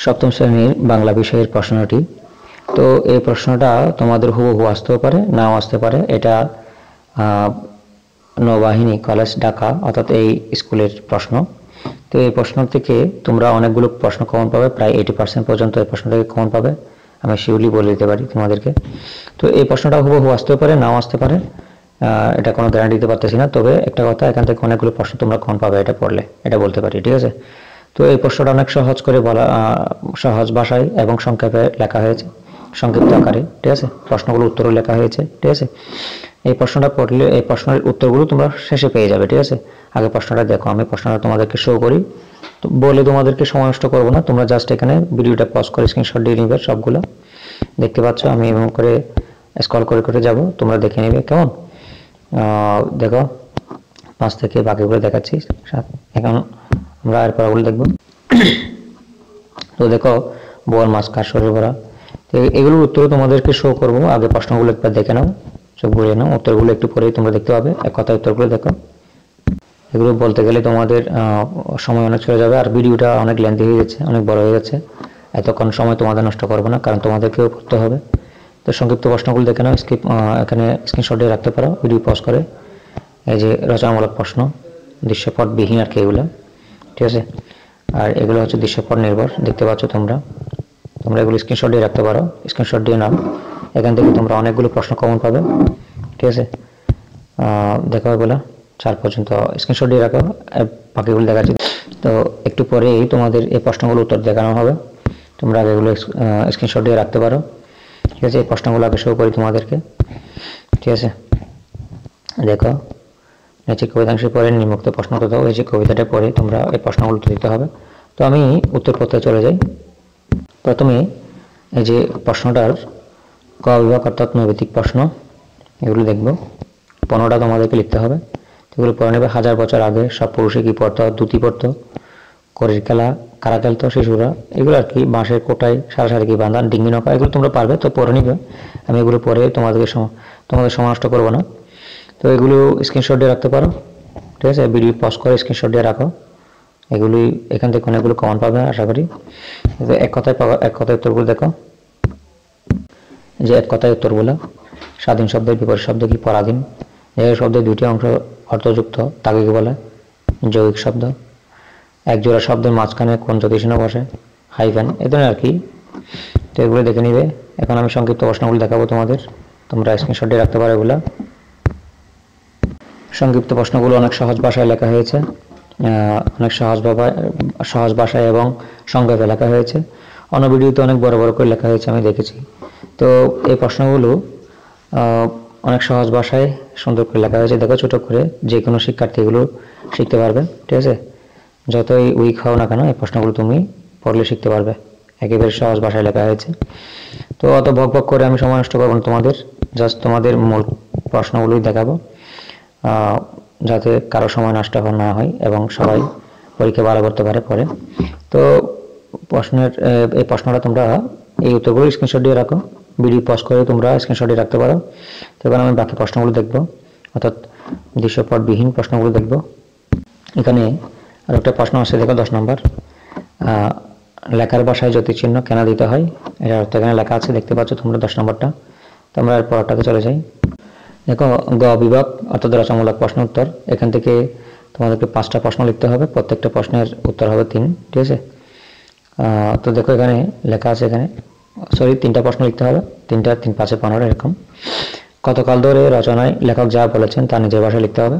সপ্তম শ্রেণীর বাংলা বিষয়ের প্রশ্নটি। তো এই প্রশ্নটা তোমাদের হুবহু আসতেও পারে, নাও আসতে পারে। এটা নৌবাহিনী কলেজ ঢাকা অর্থাৎ এই স্কুলের প্রশ্ন। তো এই প্রশ্ন থেকে তোমরা অনেকগুলো প্রশ্ন কমন পাবে, প্রায় 80% পর্যন্ত এই প্রশ্ন থেকে কমন পাবে, আমি শিওরলি বলে দিতে পারি তোমাদেরকে। তো এই প্রশ্নটা হুবহু আসতেও পারে, নাও আসতে পারে, এটা কোনো গ্যারান্টি দিতে পারতেছি না। তবে একটা কথা, এখান থেকে অনেকগুলো প্রশ্ন তোমরা কমন পাবে, এটা পড়লে, এটা বলতে পারি, ঠিক আছে। তো এই প্রশ্নটা অনেক সহজ করে বলা, সহজ ভাষায় এবং সংক্ষেপে লেখা হয়েছে, সংক্ষিপ্ত আকারে, ঠিক আছে। প্রশ্নগুলো উত্তরও লেখা হয়েছে, ঠিক আছে। এই প্রশ্নটা পড়লে এই প্রশ্নের উত্তরগুলো তোমরা শেষে পেয়ে যাবে, ঠিক আছে। আগে প্রশ্নটা দেখো, আমি প্রশ্নটা তোমাদেরকে শো করি, তো বলে তোমাদেরকে সময় নষ্ট করবো না। তোমরা জাস্ট এখানে ভিডিওটা পজ করে স্ক্রিনশট দিয়ে নিবে, সবগুলো দেখতে পাচ্ছ। আমি এমন করে স্ক্রল করে করে যাব, তোমরা দেখে নেবে, কেমন। দেখো 5 থেকে বাকিগুলো দেখাচ্ছি। এখন আমরা এর পরগুলো দেখব। তো দেখো, বোয়াল মাছ কার শরীর ভরা। তো এগুলোর উত্তর তোমাদেরকে শো করবো, আগে প্রশ্নগুলো একবার দেখে নাও, চোখ বুলিয়ে নাও, উত্তরগুলো একটু পরেই তোমরা দেখতে পাবে। এক কথায় উত্তরগুলো দেখো। এগুলো বলতে গেলে তোমাদের সময় অনেক চলে যাবে, আর ভিডিওটা অনেক লেন্থি হয়ে যাচ্ছে, অনেক বড় হয়ে যাচ্ছে। এতক্ষণ সময় তোমাদের নষ্ট করবো না, কারণ তোমাদেরকেও পড়তে হবে। তো সংক্ষিপ্ত প্রশ্নগুলো দেখে নাও, এখানে স্ক্রিনশট দিয়ে রাখতে পারো ভিডিও পজ করে। এই যে রচনামূলক প্রশ্ন, দৃশ্যপটবিহীন আর কি এগুলো, ঠিক আছে। আর এগুলো হচ্ছে দৃশ্যপট নির্ভর, দেখতে পাচ্ছ তোমরা এগুলো স্ক্রিনশট দিয়ে রাখতে পারো, স্ক্রিনশট দিয়ে নাও। এখান থেকে তোমরা অনেকগুলো প্রশ্ন কমন পাবে, ঠিক আছে। দেখো এগুলো 4 পর্যন্ত স্ক্রিনশট দিয়ে রাখো, বাকিগুলো দেখাচ্ছি। তো একটু পরেই তোমাদের এই প্রশ্নগুলো উত্তর দেখানো হবে, তোমরা আগে এগুলো স্ক্রিনশট দিয়ে রাখতে পারো, ঠিক আছে। এই প্রশ্নগুলো আগে শো করি তোমাদেরকে, ঠিক আছে। দেখো, নিচে কবিতাংশে পরে নিম্নোক্ত প্রশ্ন তো দাও, এই যে কবিতাটা পড়ে তোমরা এই প্রশ্নগুলো দিতে হবে। তো আমি উত্তরপত্রে চলে যাই। প্রথমে এই যে প্রশ্নটার ক বিভাগ অর্থাৎ নৈবেদিক প্রশ্ন, এগুলো দেখব। 15টা তোমাদেরকে লিখতে হবে। এগুলো পড়ে নেবে। 1000 বছর আগে সব পুরুষে কি পড়তো? ধুতি পড়তো। করির খেলা কারা খেলতো? শিশুরা। এগুলো আর কি, বাঁশের কোটায় সারা সারি কি বাঁধা, ডিঙ্গি নৌকা, এগুলো তোমরা পারবে, তো পড়ে নিবে। আমি এগুলো পরে তোমাদের সময় নষ্ট করবো না। তো এগুলো স্ক্রিনশট দিয়ে রাখতে পারো, ঠিক আছে। ভিডিও পজ করে স্ক্রিনশট দিয়ে রাখো। এগুলি এখান থেকে অনেকগুলো কমন পাবে আশা করি। এক কথায় উত্তরগুলো দেখো, যে এক কথায় উত্তরগুলো। স্বাধীন শব্দের বিপরীত শব্দ কি? পরাধীন। যে শব্দের দুইটি অংশ অর্থযুক্ত তাকে কি বলে? যৌগিক শব্দ। এক জোড়া শব্দের মাঝখানে কোন জ্যোতিষ্ণ বসে? হাইফেন। এই ধরনের আর কি। তো এগুলো দেখে নিবে। এখন আমি সংক্ষিপ্ত প্রশ্নগুলো দেখাবো তোমাদের, তোমরা স্ক্রিনশট দিয়ে রাখতে পারো এগুলো। সংক্ষিপ্ত প্রশ্নগুলো অনেক সহজ ভাষায় লেখা হয়েছে, অনেক সহজ ভাষায় এবং সংক্ষেপে লেখা হয়েছে। অন্য ভিডিওতে অনেক বড় বড় করে লেখা হয়েছে, আমি দেখেছি। তো এই প্রশ্নগুলো অনেক সহজ ভাষায় সুন্দর করে লেখা হয়েছে। দেখো, ছোট করে যে কোনো শিক্ষার্থী এগুলো শিখতে পারবে, ঠিক আছে। যতই উইক হও না কেন, এই প্রশ্নগুলো তুমি পড়লে শিখতে পারবে, একেবারে সহজ ভাষায় লেখা হয়েছে। তো অত বক বক করে আমি সময় নষ্ট করবো না তোমাদের, জাস্ট তোমাদের মূল প্রশ্নগুলোই দেখাবো, যাতে কারো সময় নষ্ট না হয় এবং সবাই পরীক্ষা ভালো করতে পারে পরে। তো এই প্রশ্নটা তোমরা এই উত্তরগুলো স্ক্রিনশট দিয়ে রাখো, ভিডিও পজ করে তোমরা স্ক্রিনশট দিয়ে রাখতে পারো। তো এবার আমি বাকি প্রশ্নগুলো দেখবো, অর্থাৎ দৃশ্যপটবিহীন প্রশ্নগুলো দেখবো। এখানে আর একটা প্রশ্ন আছে, দেখো 10 নম্বর। লেখার ভাষায় জ্যোতিচিহ্ন কেন দিতে হয়? এটার অর্থ এখানে লেখা আছে, দেখতে পাচ্ছ তোমরা 10 নম্বরটা। তো আমরা এর পরটাতে চলে যাই। দেখো, গ বিভাগ অর্থাৎ রচনামূলক প্রশ্ন উত্তর। এখান থেকে তোমাদেরকে 5টা প্রশ্ন লিখতে হবে, প্রত্যেকটা প্রশ্নের উত্তর হবে 3, ঠিক আছে। তো দেখো এখানে লেখা আছে, এখানে 3টা প্রশ্ন লিখতে হবে, 3টা 3 5 15 এরকম। কতকাল ধরে রচনায় লেখক যা বলেছেন তা নিজের ভাষায় লিখতে হবে।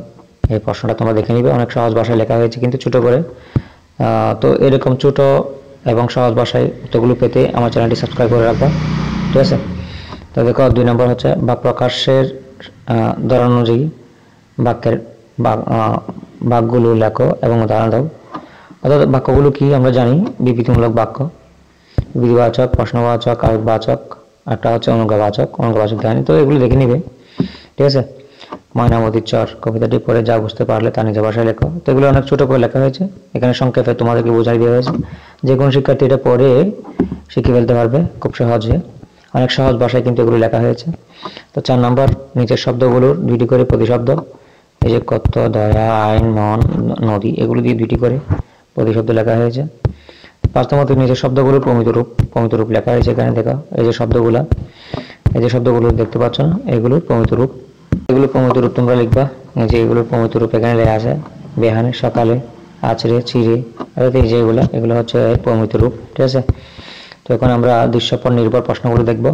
এই প্রশ্নটা তোমরা দেখে নিবে, অনেক সহজ ভাষায় লেখা হয়েছে কিন্তু ছোট করে। তো এরকম ছোট এবং সহজ ভাষায় উত্তরগুলো পেতে আমার চ্যানেলটি সাবস্ক্রাইব করে রাখবা, ঠিক আছে। তো দেখো, 2 নম্বর হচ্ছে বা প্রকাশের ধরন অনুযায়ী বাক্যের বাক্যগুলো লেখো এবং উদাহরণ দাও। অর্থাৎ বাক্যগুলো কি আমরা জানি, বিবৃতিমূলক বাক্য, বিধিবাচক, প্রশ্নবাচক, আবেগবাচক, একটা হচ্ছে অনুজ্ঞাবাচক জানি। তো এগুলো দেখে নিবে, ঠিক আছে। ময়নামতির চর কবিতাটি পড়ে যা বুঝতে পারলে তা নিজের ভাষায় লেখো। তো এগুলো অনেক ছোট করে লেখা হয়েছে, এখানে সংক্ষেপে তোমাদেরকে বোঝাই দেওয়া হয়েছে, যে কোনো শিক্ষার্থী এটা পড়ে শিখে ফেলতে পারবে খুব সহজে, অনেক সহজ ভাষায় কিন্তু এগুলো লেখা হয়েছে। তো 4 নম্বর, নিচের শব্দগুলোর 2টি করে প্রতিশব্দ, এই যে কত, দয়া, আইন, মন, নদী, এগুলো দিয়ে 2টি করে প্রতিশব্দ লেখা হয়েছে। 5 নম্বর নিচের শব্দগুলোর প্রমিত রূপ লেখা হয়েছে এখানে দেখো, এই যে শব্দগুলো দেখতে পাচ্ছ না, এগুলোর প্রমিত রূপ, এগুলো প্রমিত রূপ তোমরা লিখবা। এই যে এগুলোর প্রমিত রূপ এখানে লেখা আছে, বেহানে, সকালে, আছড়ে, চিড়ে, অর্থাৎ এই যে এগুলো হচ্ছে প্রমিত রূপ, ঠিক আছে। তো এখন আমরা দৃশ্যপদ নির্ভর প্রশ্নগুলো দেখব।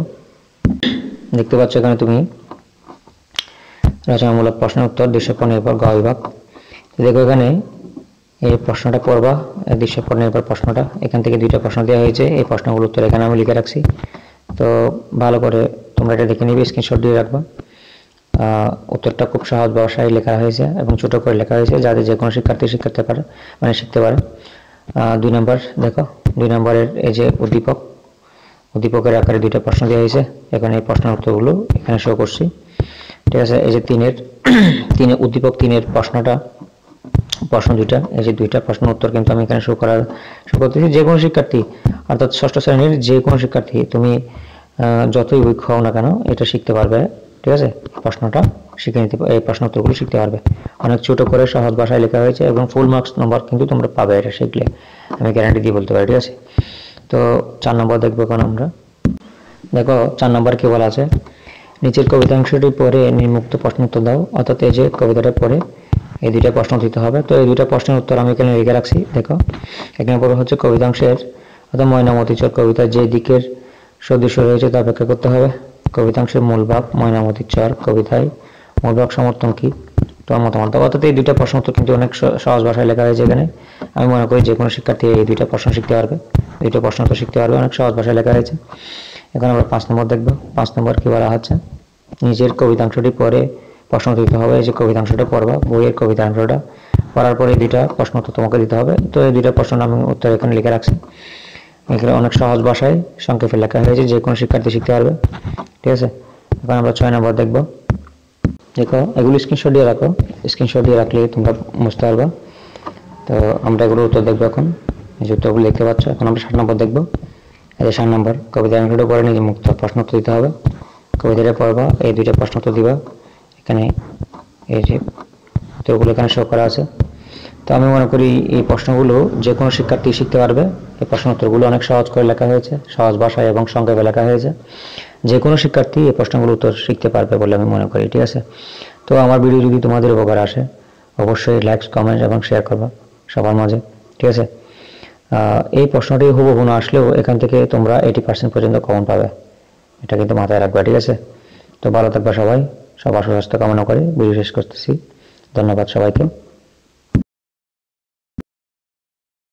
দেখতে পাচ্ছ এখানে তুমি রচনামূলক প্রশ্নের উত্তর দৃশ্যপদ নির্ভর গ বিভাগ। দেখো এখানে এই প্রশ্নটা পড়বা, দৃশ্যপদ নির্ভর প্রশ্নটা, এখান থেকে 2টা প্রশ্ন দেওয়া হয়েছে, এই প্রশ্নগুলোর উত্তর এখানে আমি লিখে রাখছি। তো ভালো করে তোমরা এটা দেখে নিবে, স্ক্রিনশট দিয়ে রাখবা। উত্তরটা খুব সহজ ভাষায় লেখা হয়েছে এবং ছোট করে লেখা হয়েছে, যাতে যে কোনো শিক্ষার্থী শিখতে পারে। 2 নম্বর দেখো, 2 নম্বরের এই যে উদ্দীপকের আকারে 2টা প্রশ্ন দেওয়া হয়েছে, এখানে এই প্রশ্নের উত্তরগুলো এখানে শো করছি, ঠিক আছে। এই যে উদ্দীপক 3-এর প্রশ্ন 2টা, এই যে 2টা প্রশ্নের উত্তর কিন্তু আমি এখানে শো করতেছি। যে কোনো শিক্ষার্থী, অর্থাৎ 6ষ্ঠ শ্রেণীর যে কোনো শিক্ষার্থী তুমি যতই উইক হও না কেন এটা শিখতে পারবে, ঠিক আছে। প্রশ্নটা শিখে নিতে, এই প্রশ্ন উত্তরগুলো শিখতে পারবে। অনেক ছোট করে সহজ ভাষায় লেখা হয়েছে এবং ফুল মার্কস নম্বর কিন্তু তোমরা পাবে এটা শিখলে, আমি গ্যারান্টি দিয়ে বলতে পারি, ঠিক আছে। তো 4 নম্বর দেখবো এখন আমরা। দেখো 4 নম্বর কি বলা আছে, নিচের কবিতাংশটি পড়ে নিম্নোক্ত প্রশ্ন উত্তর দাও, অর্থাৎ এই যে কবিতাটা পড়ে এই 2টা প্রশ্ন দিতে হবে। তো এই 2টা প্রশ্নের উত্তর আমি এখানে লিখে রাখছি। দেখো এখানে পড়ে হচ্ছে কবিতাংশের, অর্থাৎ ময়নামতি চর কবিতা যে দিকের সদৃশ্য রয়েছে তা ব্যাখ্যা করতে হবে। কবিতাংশের মূল ভাব, ময়নামতি চর কবিতায় মূল ভাব সমর্থন কি, তোমার মতামত। অর্থাৎ এই 2টা প্রশ্ন উত্তর কিন্তু অনেক সহজ ভাষায় লেখা হয়েছে এখানে। আমি মনে করি যে কোনো শিক্ষার্থী এই 2টা প্রশ্ন শিখতে পারবে, 2টা প্রশ্ন উত্তর শিখতে পারবে, অনেক সহজ ভাষায় লেখা হয়েছে। এখন আমরা 5 নম্বর দেখব। 5 নম্বর কি বলা হচ্ছে, নিজের কবিতাংশটি পড়ে প্রশ্ন দিতে হবে। এই যে কবিতাংশটা পড়বা, বইয়ের কবিতাংশটা পড়ার পরে 2টা প্রশ্ন উত্তর তোমাকে দিতে হবে। তো এই 2টা প্রশ্ন আমি উত্তর এখানে লিখে রাখছি, এখানে অনেক সহজ ভাষায় সংক্ষেপে লেখা হয়েছে, যে কোনো শিক্ষার্থী শিখতে পারবে, ঠিক আছে। এখন আমরা 6 নম্বর দেখব। দেখো এগুলো স্ক্রিনশট দিয়ে রাখো, স্ক্রিনশট দিয়ে রাখলে তোমরা বুঝতে পারবা। তো আমরা এগুলো উত্তর দেখবো এখন, এই যে উত্তরগুলো দেখতে পাচ্ছ। এখন আমরা 7 নম্বর দেখবো। এই যে 7 নম্বর, কবিতাংশটা পড়ে নিজে মুক্ত প্রশ্ন উত্তর দিতে হবে। কবিতাটা পড়বা, এই 2টা প্রশ্ন উত্তর দিবা, এখানে এই যে উত্তরগুলো এখানে শো করা আছে। তো আমি মনে করি এই প্রশ্নগুলো যে কোনো শিক্ষার্থী শিখতে পারবে। এই প্রশ্ন উত্তরগুলো অনেক সহজ করে লেখা হয়েছে, সহজ ভাষায় এবং সংক্ষেপে লেখা হয়েছে, যে কোনো শিক্ষার্থী এই প্রশ্নগুলো উত্তর শিখতে পারবে বলে আমি মনে করি, ঠিক আছে। তো আমার ভিডিও যদি তোমাদের উপকার আসে অবশ্যই লাইক, কমেন্ট এবং শেয়ার করবা সবার মাঝে, ঠিক আছে। এই প্রশ্নটি হুবহু না আসলেও এখান থেকে তোমরা 80% পর্যন্ত কমন পাবে, এটা কিন্তু মাথায় রাখবা, ঠিক আছে। তো ভালো থাকবা সবাই, সবার সুস্বাস্থ্য কামনা করে ভিডিও শেষ করতেছি। ধন্যবাদ সবাইকে।